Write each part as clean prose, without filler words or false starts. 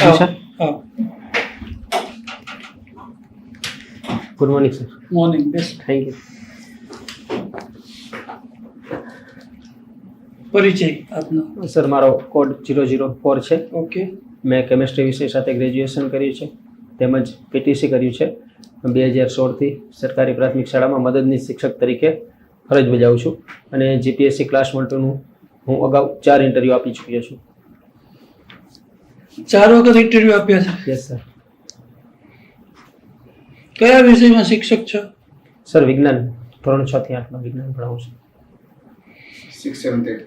Question છે? Good morning sir. Morning. Best. Thank you. પરિચય આપનો. સર મારો કોડ 004 છે. ઓકે. મેં કેમિસ્ટ્રી વિષય સાથે ગ્રેજ્યુએશન કર્યું છે તેમજ પીટીસી કર્યું છે. 2016થી સરકારી પ્રાથમિક શાળામાં મદદનીશ શિક્ષક તરીકે ફરજ બજાવું છું અને જીપીએસસી ક્લાસ 1-2નું હું અગાઉ 4 ઇન્ટરવ્યૂ આપી ચૂક્યો છું. 4 વખત ઇન્ટરવ્યુ આપ્યા છે. Yes sir. કયા વિષયમાં શિક્ષક છો? સર વિજ્ઞાન ધોરણ 6 થી 8માં વિજ્ઞાન ભણાવું છું. 6, 7, 8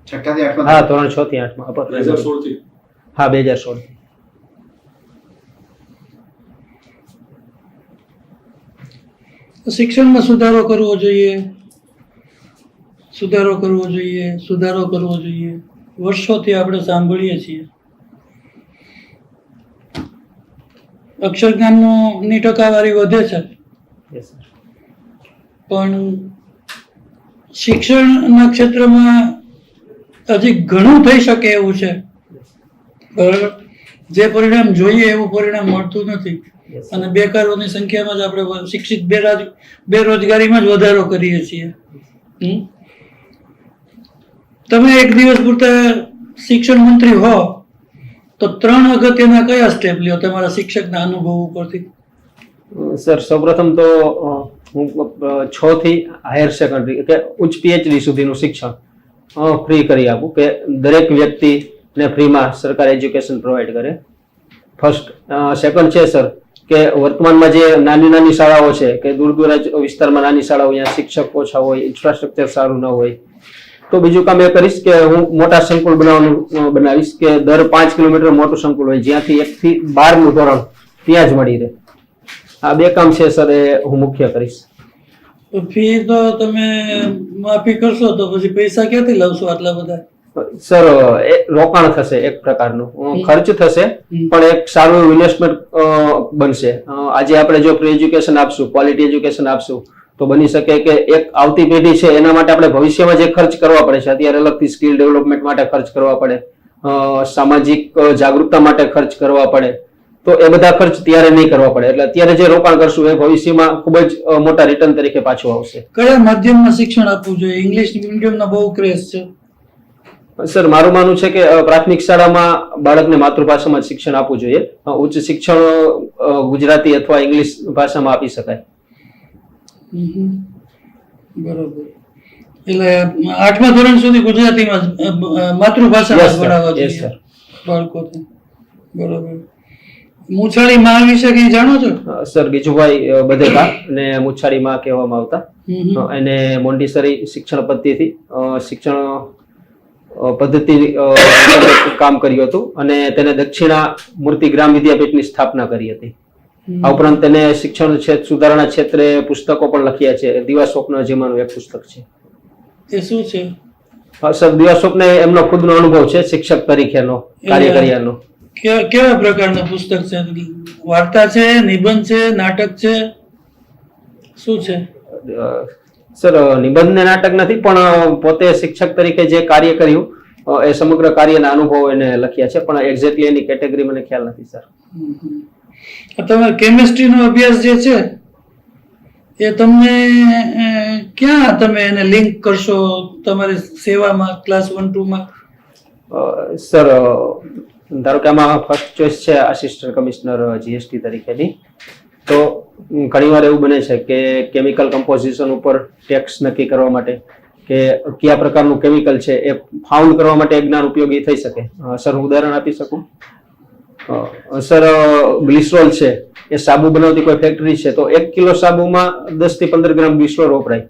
છઠ્ઠાથી આઠમાં. હા, ધોરણ 6 થી 8માં અપર. 2016 થી. હા, 2016 થી. શિક્ષણમાં સુધારો કરવો જોઈએ, સુધારો કરવો જોઈએ, સુધારો કરવો જોઈએ, વર્ષોથી આપણે સાંભળીએ છીએ. અક્ષર જ્ઞાનની ટકાવારી વધે છે, યસ સર. પણ શિક્ષણના ક્ષેત્રમાં હજી ઘણું થઈ શકે એવું છે. બરાબર. જે પરિણામ જોઈએ એવું પરિણામ મળતું નથી યસ અને બેકારોની સંખ્યામાં જ આપણે શિક્ષિત બેરોજગારીમાં જ વધારો કરીએ છીએ. તમે એક દિવસ પૂરતા શિક્ષણ મંત્રી હો તો 3 અગત્યના કયા સ્ટેપ લ્યો તમારા શિક્ષકના અનુભવ ઉપરથી? સર સૌપ્રથમ તો હું 6 થી હાયર સેકન્ડરી કે ઉચ્ચ પીએચડી સુધીનું શિક્ષણ ફ્રી કરી આપું કે દરેક વ્યક્તિને ફ્રીમાં સરકાર એજ્યુકેશન પ્રોવાઈડ કરે. ફર્સ્ટ. સેકન્ડ છે સર કે વર્તમાનમાં જે નાની નાની શાળાઓ છે કે દૂર દૂર વિસ્તારમાં નાની શાળાઓ જ્યાં શિક્ષક ઓછા હોય, ઇન્ફ્રાસ્ટ્રક્ચર સારું ન હોય, તો બીજું કામ એ કરીશ કે હું મોટા સંકુલ બનાવીશ કે દર 5 કિલોમીટર મોટું સંકુલ હોય જ્યાંથી 1 થી 12નું ધોરણ ત્યાં જ મળી રહે. આ 2 કામ છે સર એ હું મુખ્ય કરીશ. તો ફી તો તમે માફી કરશો તો પછી પૈસા ક્યાંથી લાવશો આટલા બધા? સર એ રોકાણ થશે, એક પ્રકારનું ખર્ચ થશે પણ એક સારું ઇન્વેસ્ટમેન્ટ બનશે. આજે આપણે જો ફ્રી એજ્યુકેશન આપશું, ક્વોલિટી એજ્યુકેશન આપશું તો બની શકે કે એક આવતી પેઢી છે એના માટે આપણે ભવિષ્યમાં જે ખર્ચ કરવા પડે છે, અત્યારે અલગથી સ્કિલ ડેવલપમેન્ટ માટે ખર્ચ કરવા પડે, સામાજિક જાગૃતતા માટે ખર્ચ કરવા પડે, તો એ બધા ખર્ચ ત્યારે નહીં કરવા પડે. એટલે અત્યારે જે રોકાણ કરશું એ ભવિષ્યમાં ખૂબ જ મોટા રિટર્ન તરીકે પાછું આવશે. કયા માધ્યમમાં શિક્ષણ આપવું જોઈએ? ઇંગ્લિશ મીડિયમનો બહુ ક્રેઝ છે. સર મારું માનવું છે કે પ્રાથમિક શાળામાં બાળકને માતૃભાષામાં જ શિક્ષણ આપવું જોઈએ. ઉચ્ચ શિક્ષણ ગુજરાતી અથવા ઇંગ્લિશ ભાષામાં આપી શકાય. બરોબર. એટલે 8મા ધોરણ સુધી ગુજરાતીમાં માતૃભાષામાં ભણાવવા જોઈએ બાળકોને. બરોબર. મુછાળી માં વિશે કઈ જાણો છો? સર ગીજુભાઈ બધેકા ને મુછાળી માં કહેવામાં આવતા. એને મોન્ટીસરી શિક્ષણ પદ્ધતિથી શિક્ષણ પદ્ધતિ કામ કર્યું હતું અને તેને દક્ષિણા મૂર્તિ ગ્રામ વિદ્યાપીઠની સ્થાપના કરી હતી. આ ઉપરાંત તેને શિક્ષણ સુધારણા ક્ષેત્રે પુસ્તકો પણ લખ્યા છે. દિવા સ્વપ્ન જેમાંનું એક પુસ્તક છે. એ શું છે? સર દિવા સ્વપ્ન એમનો ખુદનો અનુભવ છે શિક્ષક તરીકેનો, કાર્ય કર્યાનો. કેવા પ્રકારનું પુસ્તક છે? વાર્તા છે, નિબંધ છે, નાટક છે, શું છે? સર નિબંધ ને નાટક નથી પણ પોતે શિક્ષક તરીકે જે કાર્ય કર્યું એ સમગ્ર કાર્યના અનુભવો એને લખ્યા છે પણ એક્ઝેક્ટલી એની કેટેગરી મને ખ્યાલ નથી સર. તમારે કેમિસ્ટ્રીનો અભ્યાસ જે છે એ તમને ક્યાં તમે એને લિંક કરશો તમારી સેવામાં ક્લાસ 1-2માં? સર ધારો કે આમાં ફર્સ્ટ ચોઇસ છે આસિસ્ટન્ટ કમિશનર જીએસટી તરીકેની. તો ઘણીવાર એવું બને છે કે કેમિકલ કમ્પોઝિશન ઉપર ટેક્સ નક્કી કરવા માટે કે કયા પ્રકારનું કેમિકલ છે એ ફાઉન્ડ કરવા માટે જ્ઞાન ઉપયોગી થઈ શકે. સર હું ઉદાહરણ આપી શકું? સર ગ્લિસરોલ છે એ સાબુ બનાવતી કોઈ ફેક્ટરી છે તો 1 કિલો સાબુમાં 10 થી 15 ગ્રામ ગ્લિસરોલ વપરાય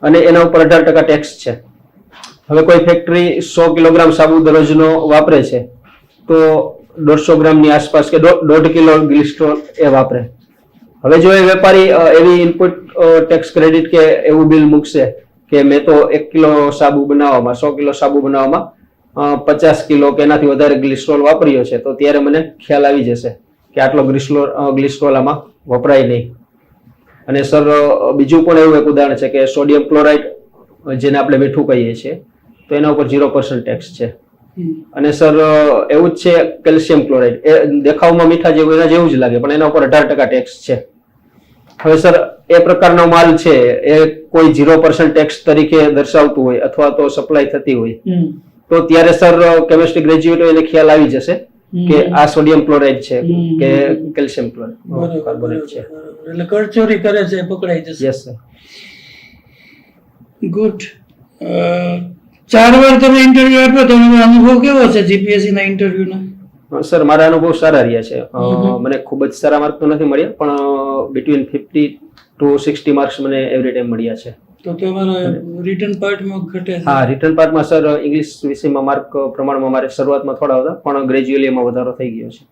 અને એના ઉપર 18% ટેક્સ છે. હવે કોઈ ફેક્ટરી 100 કિલોગ્રામ સાબુ દરરોજનો વાપરે છે તો 150 ગ્રામની આસપાસ કે 1.5 કિલો ગ્લિસરોલ એ વાપરે. હવે જો એ વેપારી એવી ઇનપુટ ટેક્સ ક્રેડિટ કે એવું બિલ મૂકશે કે મેં તો 1 કિલો સાબુ બનાવવામાં 100 કિલો સાબુ બનાવવામાં 50 કિલો કે એનાથી વધારે ગ્લિસરોલ વાપર્યો છે તો ત્યારે મને ખ્યાલ આવી જશે કે આટલો ગ્લિસરોલ આમાં વપરાય નહીં. અને સર બીજું પણ એવું એક ઉદાહરણ છે કે સોડિયમ ક્લોરાઇડ જેને આપણે મીઠું કહીએ છીએ તો એના ઉપર 0% ટેક્સ છે. અને સર એવું જ છે કેલ્શિયમ ક્લોરાઇડ, એ દેખાવમાં મીઠા જેવું એના જેવું જ લાગે પણ એના ઉપર 18% ટેક્સ છે. હવે સર એ પ્રકારનો માલ છે એ કોઈ 0% ટેક્સ તરીકે દર્શાવતું હોય અથવા તો સપ્લાય થતી હોય તો ત્યારે સર કેમિસ્ટ્રી ગ્રેજ્યુએટ એને ખ્યાલ આવી જશે કે આ સોડિયમ ક્લોરાઇડ છે કે કેલ્શિયમ ક્લોરાઇડ કાર્બોનેટ છે. એટલે કરચોરી કરે છે એ પકડાઈ જશે. Yes sir. ગુડ. 4 વાર તમે ઇન્ટરવ્યુ આપ્યો, તમારો અનુભવ કેવો છે જીપીએસસી ના ઇન્ટરવ્યુનો? સર મારા અનુભવ સારા રહ્યા છે. મને ખૂબ જ સારા માર્ક તો નથી મળ્યા પણ બિટવીન 50 to 60 માર્ક્સ મને એવરી ટાઈમ મળ્યા છે. તો તમારા રિટર્ન પાર્ટમાં ઘટે છે? હા, રિટર્ન પાર્ટમાં સર ઇંગ્લિશ વિષયમાં માર્ક પ્રમાણમાં મારે શરૂઆતમાં થોડા હતા પણ ગ્રેજ્યુઅલી એમાં વધારો થઈ ગયો છે.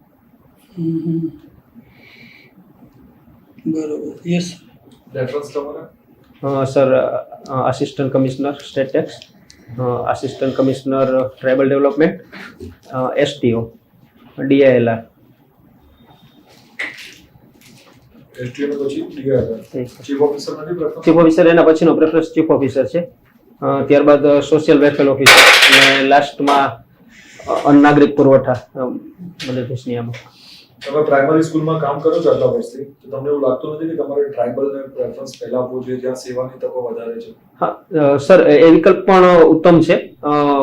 બરોબર. યસ રેફરન્સ તમારા? Sir assistant commissioner state tax, assistant commissioner tribal development, STO, DILR. STM પછી ડીઆર ચીફ ઓફિસર નથી પ્રેફરન્સ? ચીફ ઓફિસર એના પછીનો પ્રેફરન્સ ચીફ ઓફિસર છે. ત્યારબાદ સોશિયલ વેલફેર ઓફિસર અને લાસ્ટમાં અન્નનાગરિક પુરવઠા મદદનીશ આમાં. તમે પ્રાઇમરી સ્કૂલમાં કામ કરો છો આટલા વર્ષથી, તો તમને એવું લાગતું નથી કે તમારે ટ્રાઇબલને પ્રેફરન્સ પહેલા આપવો જોઈએ જ્યાં સેવાની તકો વધારે છે? હા સર, એ વિકલ્પ પણ ઉત્તમ છે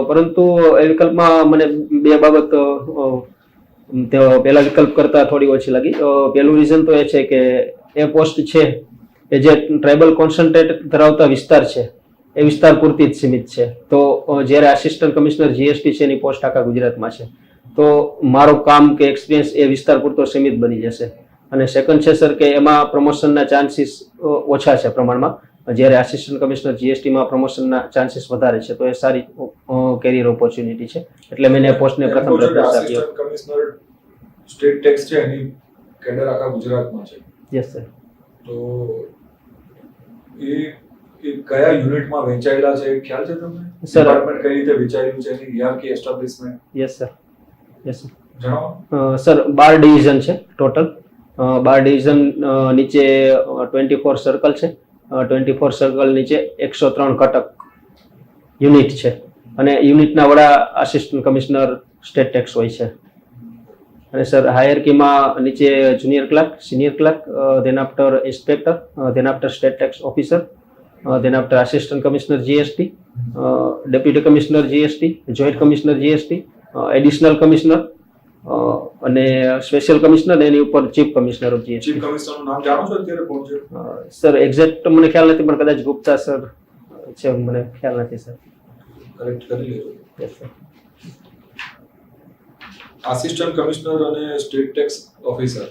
પરંતુ એ વિકલ્પમાં મને બે બાબત પહેલા વિકલ્પ કરતા થોડી ઓછી લાગી. પહેલું રીઝન તો એ છે કે એ પોસ્ટ છે એ જે ટ્રાઇબલ કોન્સન્ટ્રેટ ધરાવતા વિસ્તાર છે એ વિસ્તાર પૂરતી જ સીમિત છે. તો જ્યારે આસિસ્ટન્ટ કમિશનર જીએસટી છે એની પોસ્ટ આખા ગુજરાતમાં છે તો મારું કામ કે એક્સપિરિયન્સ એ વિસ્તાર પૂરતો સીમિત બની જશે. અને સેકન્ડ છે સર કે એમાં પ્રમોશનના ચાન્સીસ ઓછા છે પ્રમાણમાં, જ્યારે આસિસ્ટન્ટ કમિશનર જીએસટીમાં પ્રમોશનના ચાન્સીસ વધારે છે. તો એ સારી કેરિયર ઓપોર્ચ્યુનિટી છે એટલે મેં એ પોસ્ટને પ્રથમ પ્રેફરન્સ આપ્યો. આસિસ્ટન્ટ કમિશનર સ્ટેટ ટેક્સ છે એની કેડર આખા ગુજરાતમાં છે. Yes sir. તો એ કયા યુનિટમાં વહેંચાયેલા છે ખ્યાલ છે તમને? સર ડિપાર્ટમેન્ટ કઈ રીતે વહેંચાયેલું છે, એની hierarchy establishment yes sir. Yes sir. જણાવો. સર 12 ડિવિઝન છે ટોટલ. 12 ડિવિઝન નીચે 24 સર્કલ છે. 24 સર્કલ નીચે 103 કટક યુનિટ છે અને યુનિટના વડા આસિસ્ટન્ટ કમિશનર સ્ટેટ ટેક્સ હોય છે. અને સર હાયરકીમાં નીચે junior clerk, senior clerk, then after inspector, then after state tax officer, then after assistant commissioner GST, deputy commissioner GST, joint commissioner GST, additional commissioner અને સ્પેશિયલ કમિશનર, એની ઉપર chief commissioner of GST. Chief કમિશનરનું નામ જાણો છો અત્યારે કોણ છે? સર એક્ઝેક્ટ મને ખ્યાલ નથી પણ કદાચ ગુપ્તા સર છે, મને ખ્યાલ નથી સર. કરેક્ટ કરી લેજો. Yes sir. આસિસ્ટન્ટ કમિશનર અને સ્ટેટ ટેક્સ ઓફિસર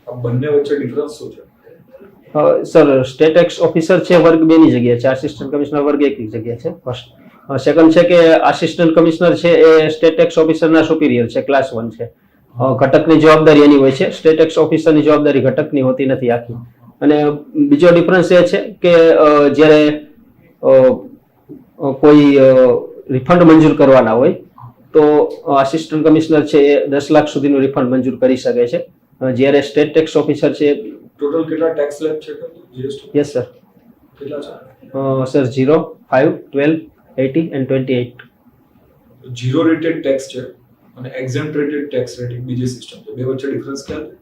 આ બંને વચ્ચે ડિફરન્સ શું છે? સર સ્ટેટ ટેક્સ ઓફિસર છે વર્ગ 2 ની જગ્યાએ છે, આસિસ્ટન્ટ કમિશનર વર્ગ 1 ની જગ્યાએ છે. ફર્સ્ટ. સેકન્ડ છે કે આસિસ્ટન્ટ કમિશનર છે એ સ્ટેટ ટેક્સ ઓફિસરના સુપિરિયર છે, ક્લાસ 1 છે. ઘટકની જવાબદારી એની હોય છે, સ્ટેટ ટેક્સ ઓફિસરની જવાબદારી ઘટકની હોતી નથી આખી. અને બીજો ડિફરન્સ એ છે કે જ્યારે કોઈ રિફંડ મંજૂર કરવાના હોય તો આસિસ્ટન્ટ કમિશનર છે એ 10 લાખ સુધીનું રિફંડ મંજૂર કરી શકે છે, જ્યારે સ્ટેટ ટેક્સ ઓફિસર છે ટોટલ કેટલા ટેક્સ સ્લેબ છે જીએસટી? Yes sir. કેટલા છે? Sir 0, 5, 12, 80 and 28. Zero rated tax છે અને એક્ઝેમ્પ્ટ રેટેડ ટેક્સ રેટિંગ બીજી સિસ્ટમ છે, બે વચ્ચે ડિફરન્સ ખ્યાલ છે?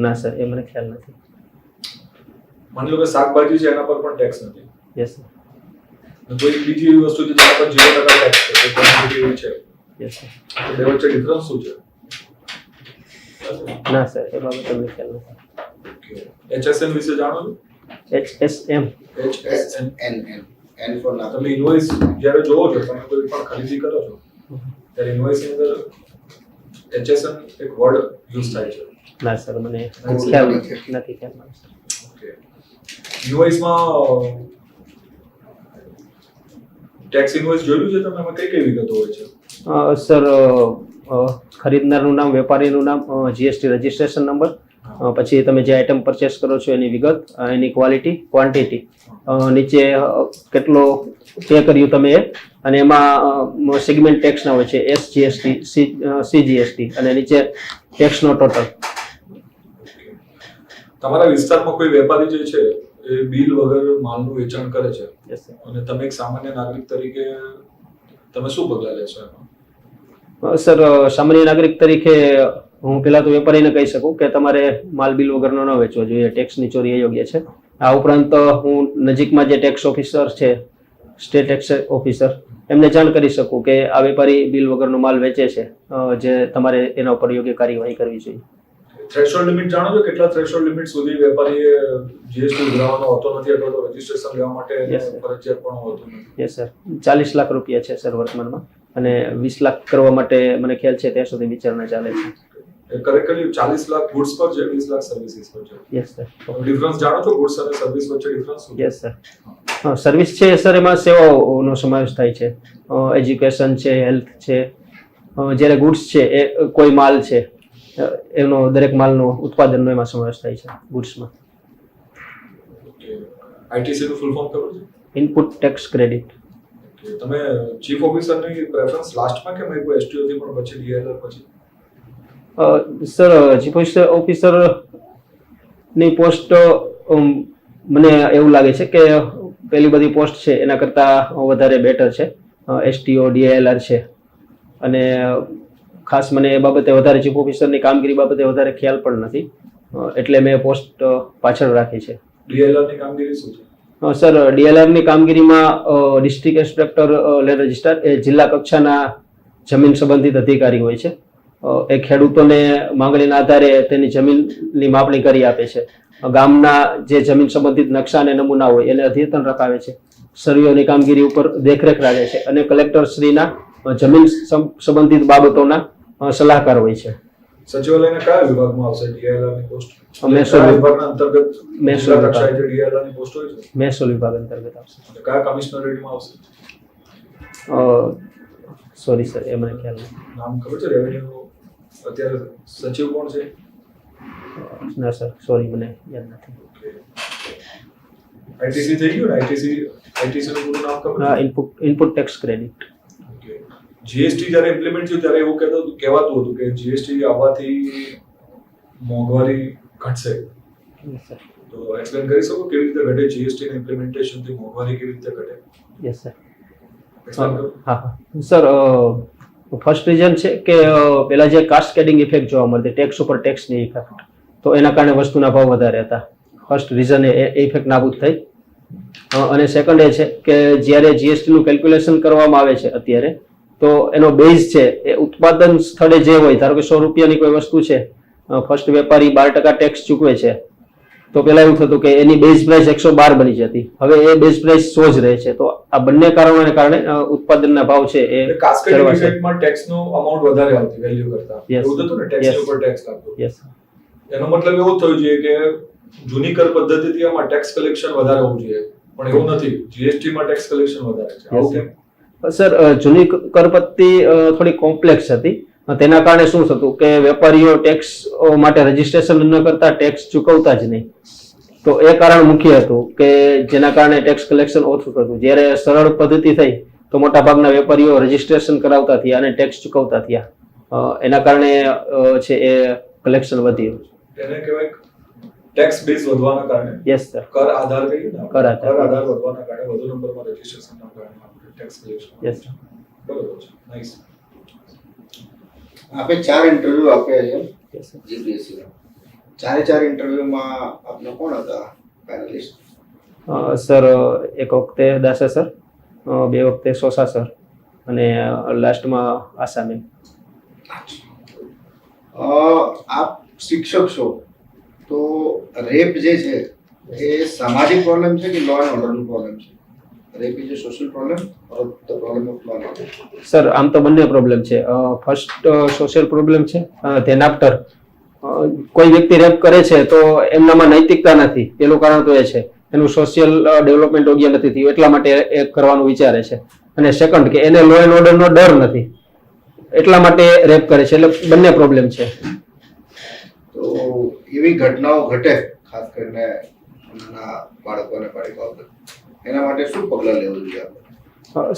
ના સર, એ મને ખ્યાલ નથી. માની લો કે શાકભાજી છે એના પર પણ ટેક્સ નથી, યસ સર. કોઈ બીજી એવી વસ્તુ છે જેના પર 0% ટેક્સ છે, તો ક્વોન્ટિટી એવી છે, યસ સર. તો બે વચ્ચે ડિફરન્સ શું છે? ના સર, એ બાબત તમને ખ્યાલ નથી. HSN વિશે જાણો છો? HSM. HSN N for ના. તમે ઇન્વોઇસ જ્યારે જોવો છો, તમે કોઈ પણ ખરીદી કરો છો ત્યારે ઇન્વોઇસ ની અંદર HSN એક વર્ડ યુઝ થાય છે. ના સર, મને ખ્યાલ નથી ખ્યાલ. ઓકે. ઇન્વોઇસમાં ટેક્સ ઇન્વોઇસ જોયું છે તમે? એમાં કઈ કઈ વિગતો હોય છે? સર ખરીદનારનું નામ, વેપારીનું નામ, જીએસટી રજિસ્ટ્રેશન નંબર, પછી તમે જે આઇટમ પરચેસ કરો છો એની વિગત, એની ક્વોલિટી, ક્વોન્ટિટી, નીચે કેટલો પે કર્યું તમે એ, અને એમાં સેગમેન્ટ ટેક્સના હોય છે SGST, CGST અને નીચે ટેક્સનો ટોટલ. તમારા વિસ્તારમાં કોઈ વેપારી જે છે એ બિલ વગર માલનું વેચાણ કરે છે યસ સર. અને તમે એક સામાન્ય નાગરિક તરીકે તમે શું પગલાં લેશો એમાં? સર સામાન્ય નાગરિક તરીકે હું પેલા તો વેપારીને કહી શકું કે તમારે માલ બિલ વગરનો ન વેચવો જોઈએ, ટેક્સની ચોરી અયોગ્ય છે. આ ઉપરાંત હું નજીકમાં જે ટેક્સ ઓફિસર છે, સ્ટેટ ટેક્સ ઓફિસર, એમને જાણ કરી શકું કે આ વેપારી બિલ વગરનો માલ વેચે છે, જે તમારે એના ઉપર યોગ્ય કાર્યવાહી કરવી જોઈએ. થ્રેશોલ્ડ લિમિટ જાણો છો? કેટલા થ્રેશોલ્ડ લિમિટ સુધી વેપારીએ જીએસટી ઉઘરાવવાનો હોતો નથી અથવા તો રજીસ્ટ્રેશન લેવા માટે Yes, sir. ફરજિયાત પણ હોતું નથી? યસ સર, 40 લાખ રૂપિયા છે સર વર્તમાનમાં, અને 20 લાખ કરવા માટે મને ખ્યાલ છે ત્યાં સુધી વિચારણા ચાલે છે. કરેક્ટલી 40 લાખ ગુડ્સ પર છે, 20 લાખ સર્વિસીસ પર છે. Yes sir. ડિફરન્સ જાણો છો? ગુડ્સ અને સર્વિસ વચ્ચે ડિફરન્સ શું છે? Yes sir. હા, સર્વિસ છે સર, એમાં સેવાઓનો સમાવેશ થાય છે, એજ્યુકેશન છે, હેલ્થ છે. જ્યારે ગુડ્સ છે એ કોઈ માલ છે, એનો દરેક માલનો ઉત્પાદનનો એમાં સમાવેશ થાય છે ગુડ્સમાં. આઈટીસી નું ફૂલ ફોર્મ ખબર છે? Input tax credit. તમે ચીફ ઓફિસરની પ્રેફરન્સ લાસ્ટમાં કેમ આપ્યું? એસટીઓ થી પણ પછી ડીએલઆર પછી? સર ચીફ ઓફિસરની પોસ્ટ મને એવું લાગે છે કે પેલી બધી પોસ્ટ છે એના કરતાં વધારે બેટર છે. એસટીઓ, ડીએલઆર છે, અને ખાસ મને એ બાબતે વધારે ચીફ ઓફિસરની કામગીરી બાબતે વધારે ખ્યાલ પણ નથી, એટલે મેં પોસ્ટ પાછળ રાખી છે. ડીએલઆર ની કામગીરી શું છે? સર ડીએલઆરની કામગીરીમાં ડિસ્ટ્રિક્ટ ઇન્સ્પેક્ટર લેન્ડ રજિસ્ટર એ જિલ્લા કક્ષાના જમીન સંબંધિત અધિકારી હોય છે. એ ખેડૂતોને માંગણીના આધારે તેની જમીનની માપણી કરી આપે છે. ગામના જે જમીન સંબંધિત નકશા અને નમૂના હોય એને અદ્યતન રખાવે છે, સર્વેની કામગીરી ઉપર દેખરેખ રાખે છે, અને કલેક્ટરશ્રીના જમીન સંબંધિત બાબતોના સલાહકાર હોય છે. સચિવાલયના કયા વિભાગમાં આવશે ડીએલઆર ની પોસ્ટ? મહેસૂલ કયા વિભાગના અંતર્ગત મહેસૂલ જિલ્લા કક્ષાએ જે ડીએલઆર ની પોસ્ટ હોય છે? મહેસૂલ વિભાગ અંતર્ગત આવશે. કયા કમિશનરેટમાં આવશે? સોરી સર, એ મને ખ્યાલ નથી. નામ ખબર છે? રેવન્યુ અત્યારે સચિવ કોણ છે? ના સર, સોરી, મને યાદ નથી. આઈટીસી થઈ ગયું ને? આઈટીસી નું પૂરું નામ ખબર હા, છે? Input tax credit. જીએસટી જ્યારે ઇમ્પ્લિમેન્ટ થયું ત્યારે એવું કહેવાતું હતું કે જીએસટી આવવાથી મોંઘવારી ઘટશે. તો એક્સપ્લેન કરી શકો કેવી રીતે ઘટે? જીએસટી ના ઇમ્પ્લિમેન્ટેશન થી મોંઘવારી કેવી રીતે ઘટે? Yes sir. એક્સપ્લેન કરો. હા સર, ફર્સ્ટ રીઝન છે કે પેલા જે કાસ્કેડિંગ ઇફેક્ટ જોવા મળતી, ટેક્સ ઉપર ટેક્સની ઇફેક્ટ, તો એના કારણે વસ્તુના ભાવ વધારે હતા. ફર્સ્ટ રીઝન એ ઇફેક્ટ નાબૂદ થઈ. અને સેકન્ડ એ છે કે જ્યારે જીએસટી નું કેલ્ક્યુલેશન કરવામાં આવે છે અત્યારે, તો એનો બેઝ છે એ ઉત્પાદન સ્થળે જે હોય, ધારો કે 100 રૂપિયાની કોઈ વસ્તુ છે, ફર્સ્ટ વેપારી 12% ટેક્સ ચૂકવે છે, તો પેલા એવું થતું કે એની બેઝ પ્રાઇસ 112 બની જતી, હવે એ બેઝ પ્રાઇસ 100 જ રહે છે. તો આ બંને કારણોને કારણે ઉત્પાદનના ભાવ છે એ કાસ્કેડિંગ ઇફેક્ટમાં ટેક્સનો અમાઉન્ટ વધારે આવતી વેલ્યુ કરતા. Yes. એવું થતું ને, ટેક્સ ઉપર ટેક્સ લાગતો. યસ. એનો મતલબ એવો થયો છે કે જૂની કર પદ્ધતિથી આમાં ટેક્સ કલેક્શન વધારે હોવું જોઈએ, પણ એવું નથી. જીએસટી માં ટેક્સ કલેક્શન વધારે છે. આવું કેમ? સર, જૂની કર પદ્ધતિ થોડી કોમ્પ્લેક્સ હતી. તેના કારણે શું થતું કે વેપારીઓ ટેક્સ માટે રજીસ્ટ્રેશન ન કરતા, ટેક્સ ચૂકવતા જ નહીં. તો એ કારણ મુખ્ય હતું કે જેના કારણે ટેક્સ કલેક્શન ઓછું થતું. જ્યારે સરળ પદ્ધતિ થઈ તો મોટા ભાગના વેપારીઓ રજીસ્ટ્રેશન કરાવતા થયા અને ટેક્સ ચૂકવતા થયા. એના કારણે છે એ કલેક્શન વધ્યું. એને કહેવાય ટેક્સ બેઝ વધવાના કારણે. Yes sir. કર આધાર કહીએ ને, કર આધાર. વધવાના કારણે વધુ નંબરમાં રજીસ્ટ્રેશનના કારણે ટેક્સ કલેક્શન. Yes sir. બરોબર છે. નાઈસ. આપે 4 ઇન્ટરવ્યુ આપ્યા છે યસ સર. જીપીએસસી ના. 4 ઇન્ટરવ્યુમાં આપનો કોણ હતા પેનલિસ્ટ? સર, એક વખતે દાસા સર, 2 વખતે સોસા સર, અને લાસ્ટમાં આસામે. આપ શિક્ષક છો, તો રેપ જે છે એ સામાજિક પ્રોબ્લેમ છે કે લો એન્ડ ઓર્ડરનો પ્રોબ્લેમ છે? Rape is a social problem or the problem of law and order? Sir, આમ તો બંને પ્રોબ્લેમ છે. ફર્સ્ટ સોશિયલ પ્રોબ્લેમ છે, ધેન આફ્ટર કોઈ વ્યક્તિ રેપ કરે છે તો એમનામાં નૈતિકતા નથી, પેલું કારણ તો એ છે એનું સોશિયલ ડેવલપમેન્ટ યોગ્ય નથી થયું, એટલા માટે એ કરવાનું વિચારે છે. અને સેકન્ડ કે એને લો એન્ડ ઓર્ડરનો ડર નથી, એટલા માટે રેપ કરે છે. એટલે બંને પ્રોબ્લેમ છે. તો એવી ઘટનાઓ ઘટે, ખાસ કરીને નાના બાળકો અને બાળિકાઓ પર, એના માટે શું પગલાં લેવું જોઈએ આપણે?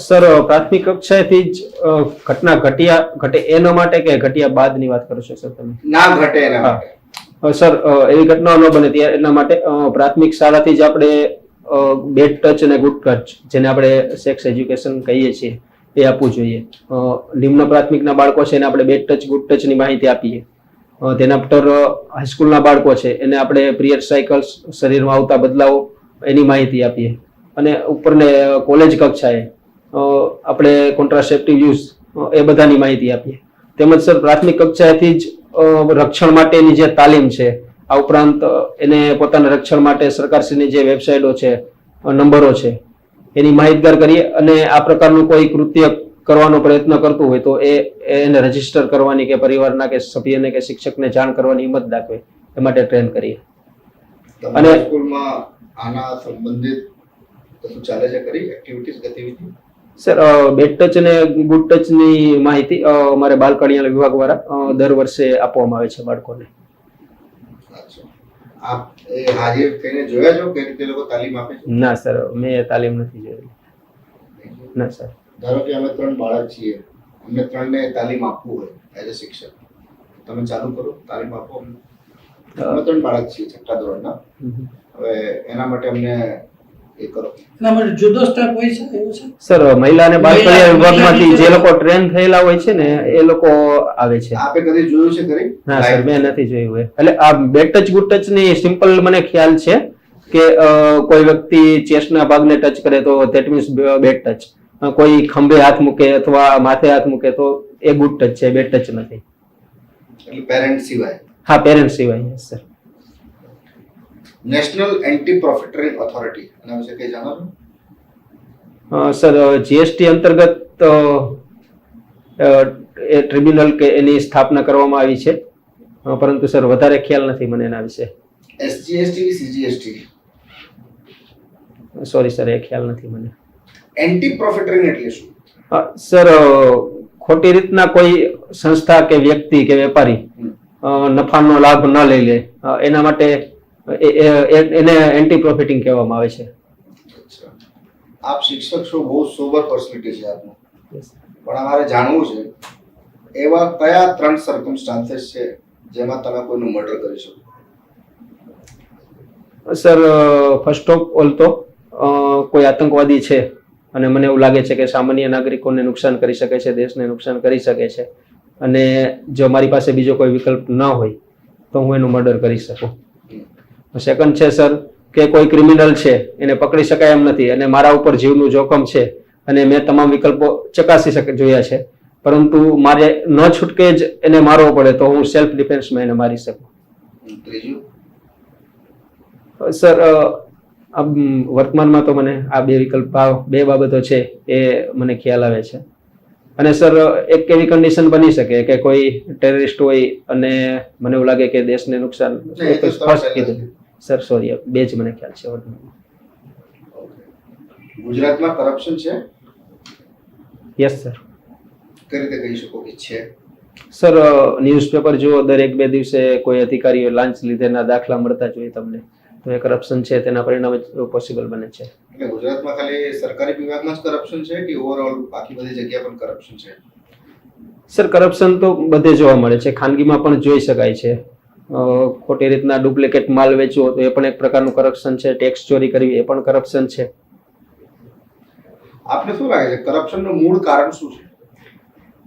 સર, પ્રાથમિક કક્ષાએથી જ ઘટના ઘટે એના માટે કે ઘટ્યા બાદની વાત કરો છો સર તમે? ના ઘટે એના માટે. સર, એવી ઘટનાઓ ન બને ત્યારે એટલા માટે પ્રાથમિક શાળાથી જ આપણે બેડ ટચ અને ગુડ ટચ, જેને આપણે સેક્સ એજ્યુકેશન કહીએ છીએ, એ આપવું જોઈએ. નિમ્ન પ્રાથમિકના બાળકો છે એને આપણે બેડ ટચ ગુડ ટચની માહિતી આપીએ. તેના પર હાઈસ્કૂલના બાળકો છે એને આપણે પિરિયડ સાયકલ્સ, શરીરમાં આવતા બદલાવો એની માહિતી આપીએ. અને ઉપરને કોલેજ કક્ષાએ આપણે કોન્ટ્રાસેપ્ટિવ યુઝ એ બધાની માહિતી આપીએ. તેમજ સર પ્રાથમિક કક્ષાએથી જ રક્ષણ માટેની જે તાલીમ છે, આ ઉપરાંત એને પોતાના રક્ષણ માટે સરકારશ્રીની જે વેબસાઇટો છે, નંબરો છે, એની માહિતગાર કરીએ. અને આ પ્રકારનું કોઈ કૃત્ય કરવાનો પ્રયત્ન કરતું હોય તો એને રજીસ્ટર કરવાની કે પરિવારના કે સભ્યને કે શિક્ષકને જાણ કરવાની હિંમત દાખવે એ માટે ટ્રેન કરીએ. અને સ્કૂલમાં આના સંબંધિત કશું ચાલે છે ખરી એક્ટિવિટીઝ ગતિવિધિ? સર બેડ ટચ અને ગુડ ટચની માહિતી અમારે બાળ કલ્યાણ વિભાગ દ્વારા દર વર્ષે આપવામાં આવે છે બાળકોને. આપ એ હાજર થઈને જોયા છો કે રીતે લોકો તાલીમ આપે છે? ના સર, મેં તાલીમ નથી જોઈ. ના સર. ધારો કે અમે 3 બાળક છીએ, અમને 3ને તાલીમ આપવું હોય એઝ અ શિક્ષક, તમે ચાલુ કરો તાલીમ આપો અમને. અમે 3 બાળક છીએ 6ઠ્ઠા ધોરણના. હવે એના માટે અમને એ કરો. એના માટે જુદો સ્ટાફ હોય છે એવું છે? સર મહિલા અને બાળ કલ્યાણ વિભાગમાંથી જે લોકો ટ્રેન થયેલા હોય છે ને એ લોકો આવે છે. આપે કદી જોયું છે ખરી? ના સર, મેં નથી જોયું હોય. એટલે આ બેડ ટચ ગુડ ટચ ની સિમ્પલ મને ખ્યાલ છે કે કોઈ વ્યક્તિ ચેસ્ટના ભાગને ટચ કરે તો ધેટ મીન્સ બેડ ટચ. કોઈ ખંભે હાથ મૂકે અથવા માથે હાથ મૂકે તો એ ગુડ ટચ છે, બેડ ટચ નથી. એટલે પેરેન્ટ સિવાય? હા, પેરેન્ટ સિવાય. Yes sir. National anti profiteering authority એના વિશે કંઈ જાણો છો? સર જીએસટી અંતર્ગત એ ટ્રિબ્યુનલ કે એની સ્થાપના કરવામાં આવી છે, પરંતુ સર વધારે ખ્યાલ નથી મને એના વિશે. SGST CGST? સોરી સર, એ ખ્યાલ નથી મને. એન્ટી પ્રોફિટરિંગ એટલે શું? સર ખોટી રીતના કોઈ સંસ્થા કે વ્યક્તિ કે વેપારી નફાનો લાભ ન લઈ લે એના માટે એને એન્ટી પ્રોફિટિંગ કહેવામાં આવે છે. આપ શિક્ષક છો, બહુ સોબર પર્સનાલિટી છે આપનું, પણ અમારે જાણવું છે એવા કયા 3 સર્કમસ્ટાન્સીસ છે જેમાં તમે કોઈનું મર્ડર કરી શકો? સર ફર્સ્ટ ઓફ ઓલ તો કોઈ આતંકવાદી છે અને મને એવું લાગે છે કે સામાન્ય નાગરિકોને નુકસાન કરી શકે છે, દેશને નુકસાન કરી શકે છે, અને જો મારી પાસે બીજો કોઈ વિકલ્પ ન હોય તો હું એનું મર્ડર કરી શકું. સેકન્ડ છે સર કે કોઈ ક્રિમિનલ છે એને પકડી શકાય એમ નથી અને મારા ઉપર જીવનું જોખમ છે અને મેં તમામ વિકલ્પો ચકાસી જોયા છે, પરંતુ મારે ન છૂટકે જ એને મારવો પડે તો હું સેલ્ફ ડિફેન્સમાં એને મારી શકું. ત્રીજું સર વર્તમાનમાં તો મને આ 2 વિકલ્પ, 2 બાબતો છે એ મને ખ્યાલ આવે છે. અને સર એક એવી કન્ડિશન બની શકે કે કોઈ ટેરરિસ્ટ હોય અને મને એવું લાગે કે દેશને નુકસાન. ફર્સ્ટ કીધું સર, સોરી, 2 જ મને ખ્યાલ છે. ગુજરાતમાં કરપ્શન છે? Yes sir. કઈ રીતે કહી શકો કે છે? સર ન્યૂઝપેપર જુઓ, દરેક 2 દિવસે કોઈ અધિકારીઓ લાંચ લીધેના દાખલા મળતા જોઈએ તમને, તો એ કરપ્શન છે, તેના પરિણામે પોસિબલ બને છે. એટલે ગુજરાતમાં ખાલી સરકારી વિભાગમાં જ કરપ્શન છે કે ઓવરઓલ બાકી બધી જગ્યા પર કરપ્શન છે? સર કરપ્શન તો બધે જોવા મળે છે, ખાનગીમાં પણ જોઈ શકાય છે. ખોટી રીતના ડુપ્લિકેટ માલ વેચવો તો એ પણ એક પ્રકારનું કરપ્શન છે, ટેક્સ ચોરી કરવી એ પણ કરપ્શન છે. આપને શું લાગે છે કરપ્શનનું મૂળ કારણ શું છે?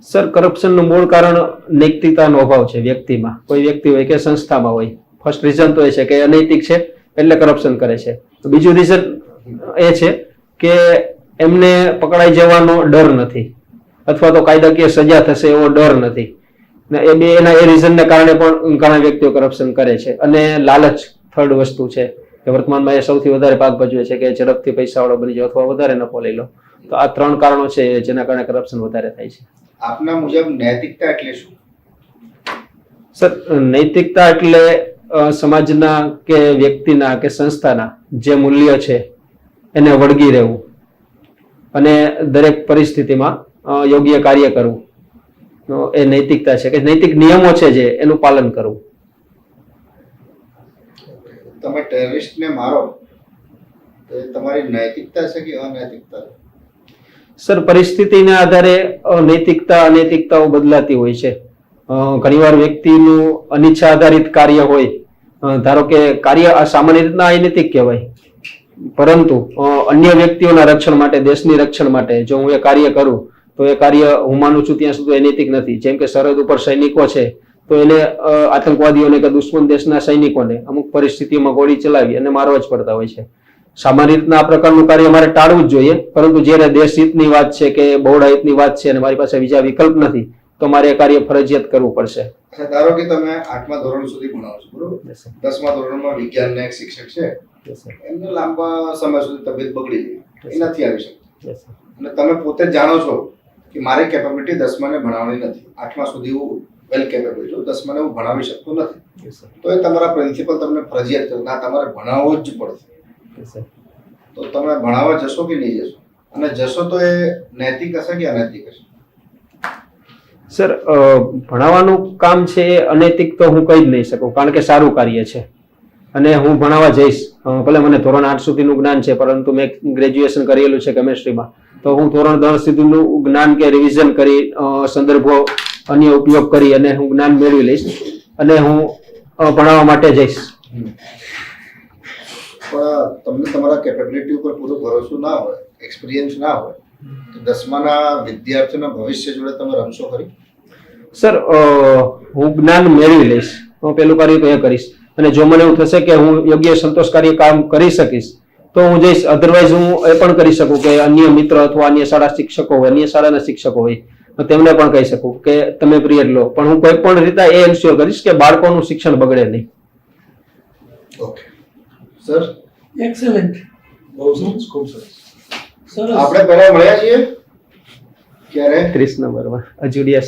સર કરપ્શનનું મૂળ કારણ નૈતિકતાનો અભાવ છે વ્યક્તિમાં, કોઈ વ્યક્તિ હોય કે સંસ્થામાં હોય. ફર્સ્ટ રીઝન તો એ છે કે અનૈતિક છે એટલે કરપ્શન કરે છે. બીજું રીઝન એ છે કે એમને પકડાઈ જવાનો ડર નથી અથવા તો કાયદાકીય સજા થશે એવો ડર નથી. એના એ રીઝનને કારણે પણ ઘણા વ્યક્તિઓ કરપ્શન કરે છે. અને લાલચ થર્ડ વસ્તુ છે કે વર્તમાનમાં એ સૌથી વધારે ભાગ ભજવે છે કે ઝડપથી પૈસાવાળો બની જાવ અથવા વધારે નફો લઈ લો. તો આ 3 કારણો છે જેના કારણે કરપ્શન વધારે થાય છે. આપના મુજબ નૈતિકતા એટલે શું? સર નૈતિકતા એટલે સમાજના કે વ્યક્તિના કે સંસ્થાના જે મૂલ્ય છે એને વળગી રહેવું અને દરેક પરિસ્થિતિમાં યોગ્ય કાર્ય કરવું, એ નૈતિકતા છે. કે નૈતિક નિયમો છે જે એનું પાલન કરવું. તમે ટેરરિસ્ટને મારો તો એ તમારી નૈતિકતા છે કે અનૈતિકતા? સર પરિસ્થિતિના આધારે નૈતિકતા અનૈતિકતાઓ બદલાતી હોય છે. ઘણીવાર વ્યક્તિનું અનિચ્છા આધારિત કાર્ય હોય, ધારો કે કાર્ય સામાન્ય રીતના અનૈતિક કહેવાય, પરંતુ અન્ય વ્યક્તિઓના રક્ષણ માટે, દેશની રક્ષણ માટે જો હું એ કાર્ય કરું તો એ કાર્ય હું માનું છું ત્યાં સુધી નૈતિક નથી. જેમ કે સરહદ ઉપર સૈનિકો છે તો એને આતંકવાદીઓને કે દુશ્મન દેશના સૈનિકોને અમુક પરિસ્થિતિઓમાં ગોળી ચલાવી અને મારવા જ પડતા હોય છે. સામાન્ય રીતના આ પ્રકારનું કાર્ય મારે ટાળવું જ જોઈએ, પરંતુ જ્યારે દેશ હિતની વાત છે કે બહોળા હિતની વાત છે અને મારી પાસે બીજા વિકલ્પ નથી તો મારે એ કાર્ય ફરજિયાત કરવું પડશે. અચ્છા, ધારો કે તમે 8મા ધોરણ સુધી ભણાવો છો, બરોબર? 10મા ધોરણમાં વિજ્ઞાનના એક શિક્ષક છે, એમને લાંબા સમય સુધી તબિયત બગડી ગઈ, એ નથી આવી શકતું, અને તમે પોતે જ જાણો છો કે મારી કેપેબિલિટી 10માને ભણાવવાની નથી, 8મા સુધી હું વેલ કેપેબલ છું, 10માને હું ભણાવી શકતો નથી, તો એ તમારા પ્રિન્સિપલ તમને ફરજિયાત કરે ના તમારે ભણાવવો જ પડશે, તો તમે ભણાવવા જશો કે નહીં જશો? અને જશો તો એ નૈતિક હશે કે અનૈતિક હશે? સર, ભણાવવાનું કામ છે એ અનૈતિક તો હું કહી જ નહીં શકું, કારણ કે સારું કાર્ય છે અને હું ભણાવવા જઈશ. ભલે મને ધોરણ 8 સુધીનું જ્ઞાન છે, પરંતુ મેં ગ્રેજ્યુએશન કરેલું છે કેમેસ્ટ્રીમાં, તો હું ધોરણ 10 સુધીનું જ્ઞાન કે રિવિઝન કરી સંદર્ભો અન્ય ઉપયોગ કરી અને હું જ્ઞાન મેળવી લઈશ અને હું ભણાવવા માટે જઈશ. પણ તમને તમારા કેપેબિલિટી ઉપર પૂરો ભરોસો ના હોય, એક્સપિરિયન્સ ના હોય, તો 10માના વિદ્યાર્થીઓના ભવિષ્ય જોડે તમે રમશો ખરી? સર, હું જ્ઞાન મેળવી લઈશ, હું પેલું કાર્ય તો એ કરીશ, અને જો મને એવું થશે કે હું યોગ્ય સંતોષકારી કામ કરી શકીશ તો હું જઈશ. અધરવાઇઝ હું એ પણ કરી શકું કે અન્ય મિત્ર અથવા અન્ય શાળા શિક્ષકો હોય, અન્ય શાળાના શિક્ષકો હોય, તો તેમને પણ કહી શકું કે તમે પિરિયડ લો, પણ હું કોઈ પણ રીતે એ એન્શ્યોર કરીશ કે બાળકોનું શિક્ષણ બગડે નહીં. ઓકે સર, એક્સેલન્ટ, બહુ સરસ, ખૂબ સરસ. સરસ. આપણે પહેલા મળ્યા છીએ ક્યારે? 30 નંબરમાં અજુડિયા